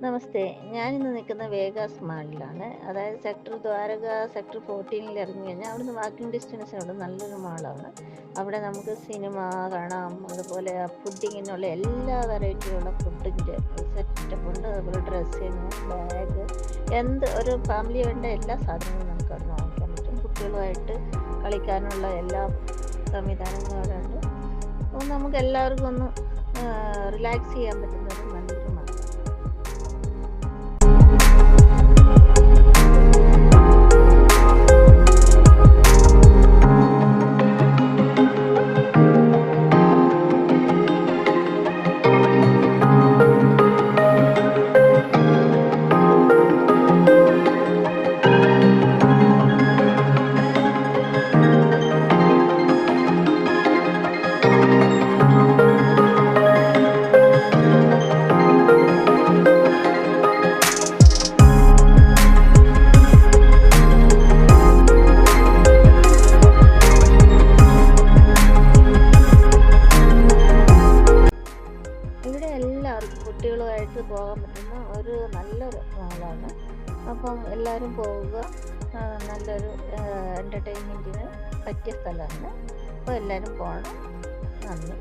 നമസ്തേ. ഞാനിന്ന് നിൽക്കുന്ന വേഗാസ് മാളിലാണ്. അതായത് സെക്ടർ ദ്വാരക സെക്ടർ 14 ഇറങ്ങി കഴിഞ്ഞാൽ അവിടുന്ന് വാക്കിംഗ് ഡിസ്റ്റൻസിനുള്ള നല്ലൊരു മാളാണ്. അവിടെ നമുക്ക് സിനിമ കാണാം, അതുപോലെ ഫുഡിങ്ങിനുള്ള എല്ലാ വെറൈറ്റിയുള്ള ഫുഡിൻ്റെ സെറ്റപ്പ് ഉണ്ട്. അതുപോലെ ഡ്രസ്സിങ്, ബാഗ്, ഒരു ഫാമിലി വേണ്ട എല്ലാ സാധനങ്ങളും നമുക്ക് അവിടെ വാങ്ങിക്കാൻ പറ്റും. കുട്ടികളുമായിട്ട് കളിക്കാനുള്ള എല്ലാ സംവിധാനങ്ങളും അവിടെ ഉണ്ട്. അപ്പോൾ നമുക്ക് എല്ലാവർക്കും ഒന്ന് റിലാക്സ് ചെയ്യാൻ പറ്റുന്ന ഒരു നല്ലൊരു മാൾ. ഇവിടെ എല്ലാവർക്കും കുട്ടികളുമായിട്ട് പോകാൻ പറ്റുന്ന ഒരു നല്ലൊരു മാളാണ്. അപ്പം എല്ലാവരും പോവുക. നല്ലൊരു എൻ്റർടൈൻമെൻറ്റിന് പറ്റിയ സ്ഥലമാണ്. അപ്പോൾ എല്ലാവരും പോകണം. നന്ദി.